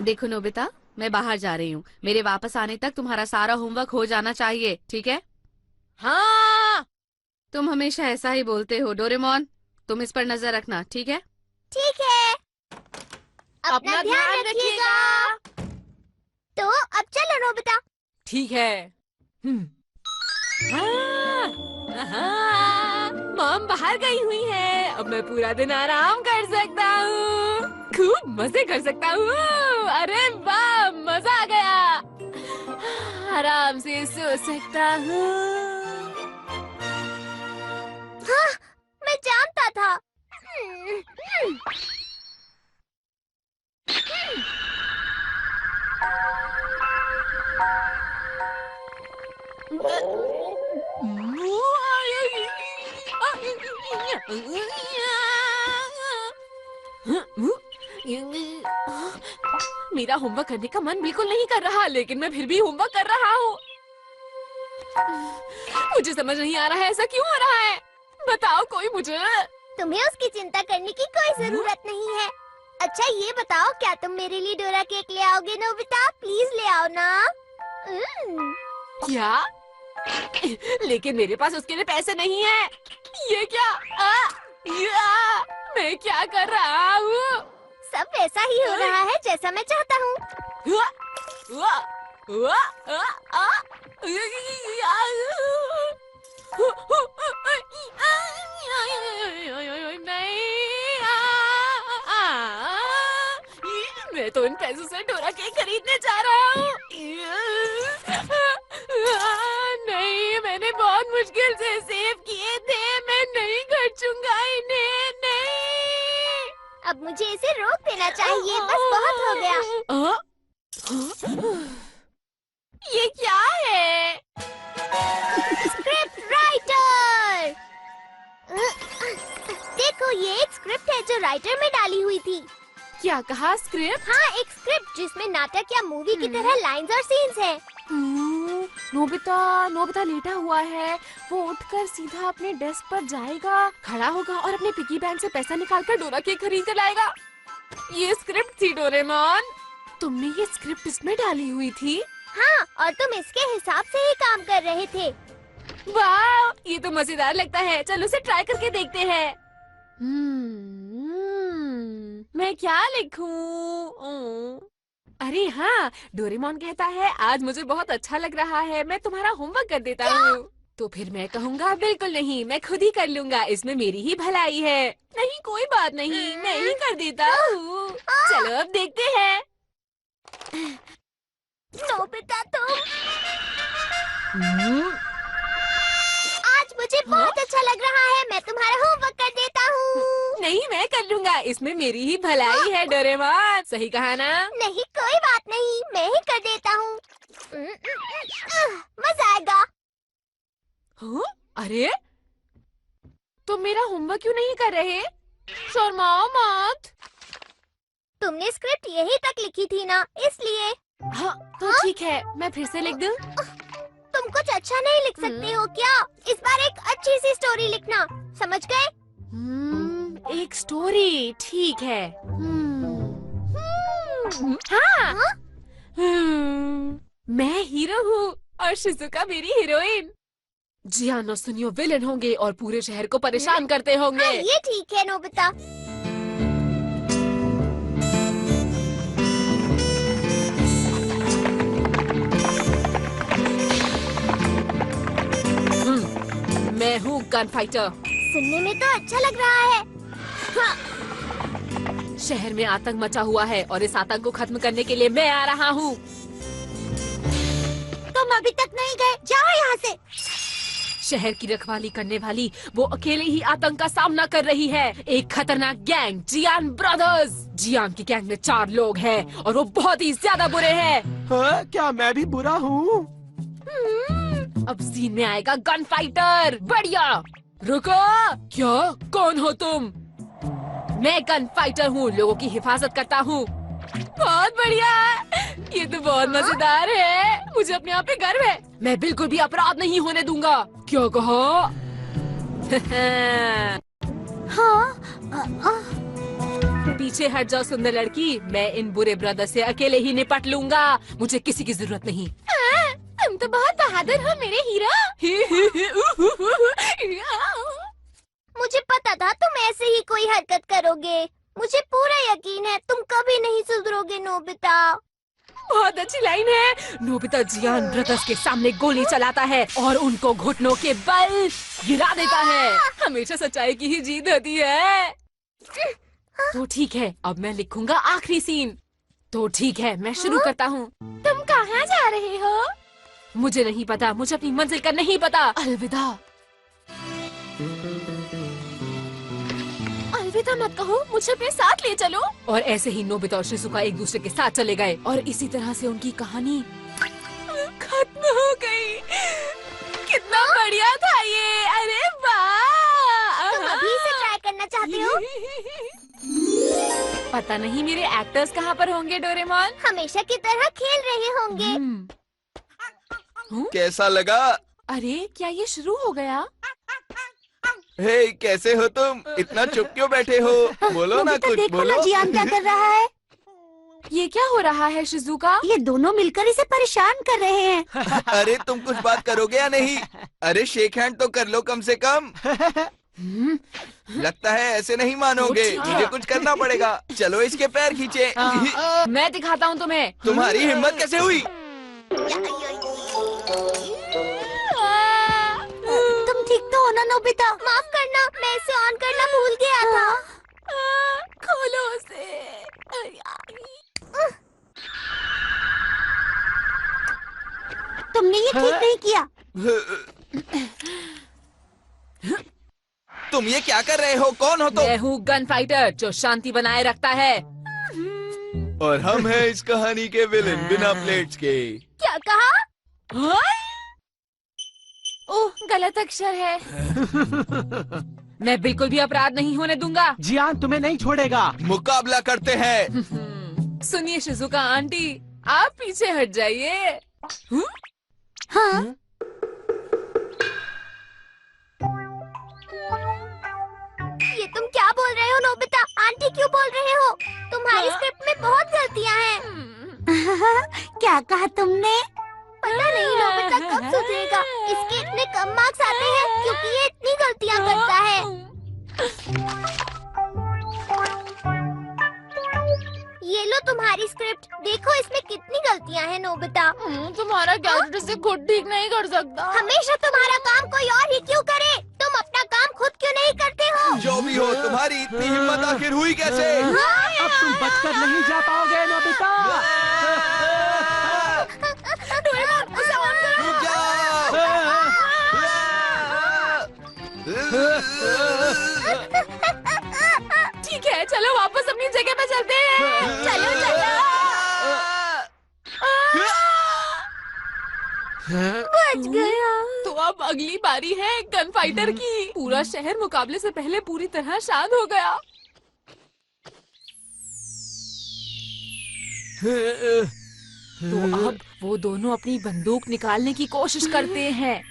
देखो नोबिता, मैं बाहर जा रही हूँ। मेरे वापस आने तक तुम्हारा सारा होमवर्क हो जाना चाहिए, ठीक है? हाँ। तुम हमेशा ऐसा ही बोलते हो। डोरेमोन, तुम इस पर नजर रखना, ठीक है? ठीक है, अपना अपना ध्यान ध्यान रखिएगा। रखिएगा। तो अब चलो नोबिता। ठीक है। हाँ, हाँ, मॉम बाहर गई हुई है। अब मैं पूरा दिन आराम कर सकता हूँ, खूब मजे कर सकता हूँ। अरे वाह, मजा आ गया। आराम से सो सकता हूँ। हाँ, मैं जानता था। मेरा होमवर्क करने का मन बिल्कुल नहीं कर रहा, लेकिन मैं फिर भी होमवर्क कर रहा हूँ। मुझे समझ नहीं आ रहा है ऐसा क्यों हो रहा है। बताओ कोई मुझे। तुम्हें उसकी चिंता करने की कोई जरूरत नहीं है। अच्छा ये बताओ, क्या तुम मेरे लिए डोरा केक ले आओगे नोबिता? प्लीज ले आओ ना। क्या? लेकिन मेरे पास उसके लिए पैसे नहीं है। ये क्या? मैं क्या कर रहा हूँ? सब वैसा ही हो रहा है जैसा मैं चाहता हूँ। मैं तो इन पैसों से डोरा केक खरीदने जा रहा हूँ। नहीं, मैंने बहुत मुश्किल से सेव किए थे। मैं नहीं खर्चूंगा इन्हें, नहीं। अब मुझे इसे रोक देना चाहिए, बस बहुत हो गया। ये क्या है? Script writer. देखो, ये एक स्क्रिप्ट है जो राइटर में डाली हुई थी। क्या कहा? स्क्रिप्ट? हाँ, एक स्क्रिप्ट जिसमें नाटक या मूवी की तरह लाइंस और सीन्स हैं। नोबिता लेटा हुआ है। वो उठकर सीधा अपने डेस्क पर जाएगा, खड़ा होगा और अपने पिगी बैंक से पैसा निकालकर डोरा केक खरीद कर लाएगा। ये स्क्रिप्ट थी डोरेमोन। तुमने ये स्क्रिप्ट इसमें डाली हुई थी? हाँ, और तुम इसके हिसाब से ही काम कर रहे थे। वाह, ये तो मजेदार लगता है। चलो उसे ट्राई करके देखते हैं। मैं क्या लिखूं? अरे हाँ, डोरेमोन कहता है आज मुझे बहुत अच्छा लग रहा है, मैं तुम्हारा होमवर्क कर देता हूँ। तो फिर मैं कहूँगा बिल्कुल नहीं, मैं खुद ही कर लूँगा, इसमें मेरी ही भलाई है। नहीं, कोई बात नहीं, मैं ही कर देता हूँ। चलो अब देखते हैं। नोबिता तुम। आज मुझे बहुत अच्छा लग रहा है, मैं तुम्हारा होमवर्क कर देता हूँ। नहीं, मैं कर लूँगा, इसमें मेरी ही भलाई है डोरेमोन। सही कहा ना? नहीं, कोई बात नहीं, मैं ही कर देता हूँ। मजा आएगा। हाँ? अरे, तुम मेरा होमवर्क क्यों नहीं कर रहे? शर्माओ मत। तुमने स्क्रिप्ट यही तक लिखी थी ना, इसलिए। हाँ, तो ठीक है, मैं फिर से लिख दूं? तुम कुछ अच्छा नहीं लिख सकते हो क्या? इस बार एक अच्छी सी स्टोरी लिखना, समझ गए? एक स्टोरी, ठीक है। हाँ। मैं हीरो हूँ और शिजुका मेरी हीरोइन। जियानो सुनियो विलेन होंगे और पूरे शहर को परेशान करते होंगे। हाँ, ये ठीक है नोबिता। मैं हूँ गन फाइटर। सुनने में तो अच्छा लग रहा है। हाँ। शहर में आतंक मचा हुआ है और इस आतंक को खत्म करने के लिए मैं आ रहा हूँ। तुम अभी तक नहीं गए, जाओ यहाँ से। शहर की रखवाली करने वाली वो अकेले ही आतंक का सामना कर रही है। एक खतरनाक गैंग, जियान ब्रदर्स। जियान की गैंग में 4 लोग हैं और वो बहुत ही ज्यादा बुरे हैं। हाँ, क्या मैं भी बुरा हूँ? अब सीन में आएगा गन फाइटर। बढ़िया। रुको, क्या? कौन हो तुम? मैं गन फाइटर हूँ, लोगों की हिफाजत करता हूँ। बहुत बढ़िया, ये तो बहुत मजेदार है। मुझे अपने आप पे गर्व है। मैं बिल्कुल भी अपराध नहीं होने दूंगा। क्या कहा? हाँ, पीछे हट जाओ सुंदर लड़की, मैं इन बुरे ब्रदर से अकेले ही निपट लूंगा, मुझे किसी की जरूरत नहीं। तुम तो बहुत बहादुर हो मेरे हीरा। मुझे पता था तुम ऐसे ही कोई हरकत करोगे। मुझे पूरा यकीन है तुम कभी नहीं सुधरोगे नोबिता। बहुत अच्छी लाइन है। नोबिता जियान ब्रदर्स के सामने गोली चलाता है और उनको घुटनों के बल गिरा देता है। हमेशा सच्चाई की ही जीत होती है। तो ठीक है, अब मैं लिखूंगा आखिरी सीन। तो ठीक है, मैं शुरू करता हूँ। तुम कहाँ जा रहे हो? मुझे नहीं पता, मुझे अपनी मंजिल का नहीं पता। अलविदा। अलविदा मत कहो, मुझे अपने साथ ले चलो। और ऐसे ही नोबिता और शिजुका एक दूसरे के साथ चले गए और इसी तरह से उनकी कहानी खत्म हो गई। कितना बढ़िया था ये। अरे वाह। तुम अभी से ट्राई करना चाहते हो? पता नहीं मेरे एक्टर्स कहाँ पर होंगे डोरेमोन। हमेशा की तरह खेल रहे होंगे। कैसा लगा? अरे क्या ये शुरू हो गया? हे, कैसे हो तुम? इतना चुप क्यों बैठे हो? बोलो ना, कुछ देखो बोलो। ना जियान क्या कर रहा है। ये क्या हो रहा है शिजुका? ये दोनों मिलकर इसे परेशान कर रहे हैं। अरे तुम कुछ बात करोगे या नहीं? अरे शेक हैंड तो कर लो कम से कम। लगता है ऐसे नहीं मानोगे, मुझे कुछ करना पड़ेगा। चलो इसके पैर खींचे। मैं दिखाता हूँ तुम्हें। तुम्हारी हिम्मत कैसे हुई? तुम ठीक तो हो ना नोबिता? माफ करना, मैं इसे ऑन करना भूल गया था। खोलो उसे। तुमने ये ठीक नहीं किया। तुम ये क्या कर रहे हो? कौन हो तुम? मैं हूँ गन फाइटर जो शांति बनाए रखता है। और हम हैं इस कहानी के विलेन बिना प्लेट्स के। क्या कहा? ओह, गलत अक्षर है। मैं बिल्कुल भी अपराध नहीं होने दूंगा। जियान तुम्हें नहीं छोड़ेगा। मुकाबला करते हैं। सुनिए शिजुका आंटी, आप पीछे हट जाइए। हाँ? ये तुम क्या बोल रहे हो नोबिता? आंटी क्यों बोल रहे हो? तुम्हारी स्क्रिप्ट में बहुत गलतियाँ हैं। क्या कहा तुमने? पता नहीं नोबिता कब सुधरेगा। इसके इतने कम मार्क्स आते हैं क्योंकि ये इतनी गलतियाँ करता है। ये लो तुम्हारी स्क्रिप्ट। देखो इसमें कितनी गलतियाँ हैं नोबिता। तुम्हारा कैरेक्टर से खुद ठीक नहीं कर सकता। हमेशा तुम्हारा काम कोई और ही क्यों करे? तुम अपना काम खुद क्यों नहीं करते हो? जो भी हो, तुम्हारी इतनी हिम्मत आखिर हुई कैसे? अब तुम बचकर नहीं जा पाओगे नोबिता। उसे ऑन करो। रुक जाओ। ठीक है, चलो वापस अपनी जगह पे चलते हैं। चलो चलो। बच गया। तो अब अगली बारी है गन फाइटर की। पूरा शहर मुकाबले से पहले पूरी तरह शांत हो गया। तो अब वो दोनों अपनी बंदूक निकालने की कोशिश करते हैं।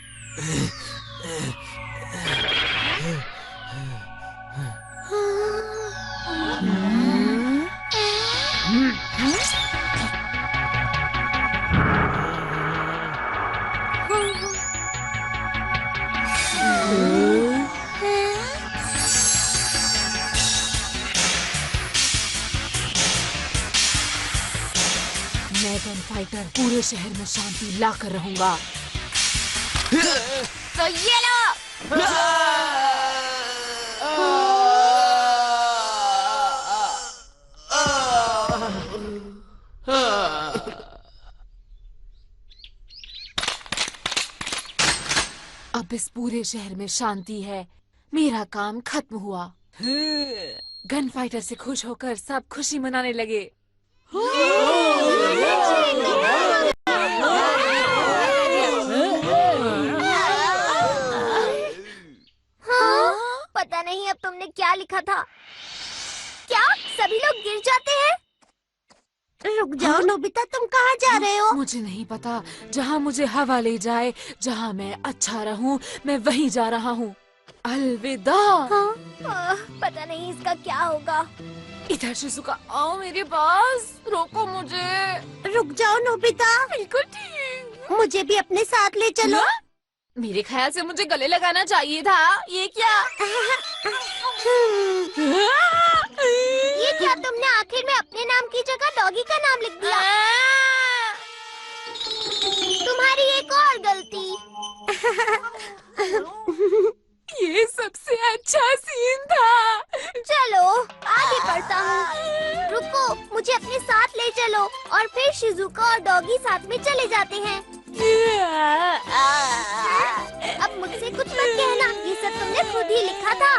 मैं गन फाइटर पूरे शहर में शांति ला कर रहूंगा। तो ये लो। अब इस पूरे शहर में शांति है। मेरा काम खत्म हुआ। गन फाइटर से खुश होकर सब खुशी मनाने लगे। हाँ? पता नहीं अब तुमने क्या लिखा था। क्या सभी लोग गिर जाते हैं? रुक जाओ नोबिता, तुम कहाँ जा रहे हो? मुझे नहीं पता। जहाँ मुझे हवा ले जाए, जहाँ मैं अच्छा रहूँ, मैं वहीं जा रहा हूँ। अलविदा। हाँ? पता नहीं इसका क्या होगा। इधर शिजुका आओ मेरे पास, रोको मुझे। रुक जाओ नोबिता, बिल्कुल ठीक। मुझे भी अपने साथ ले चलो। हाँ? मेरे ख्याल से मुझे गले लगाना चाहिए था। ये क्या? ये क्या तुमने आखिर में अपने नाम की जगह डॉगी का नाम लिख दिया? तुम्हारी एक और गलती। ये सबसे अच्छा सीन था। चलो आगे बढ़ता हूँ। रुको, मुझे अपने साथ ले चलो और फिर शिजुका और डॉगी साथ में चले जाते हैं। अब मुझसे कुछ मत कहना, ये सब तुमने खुद ही लिखा था।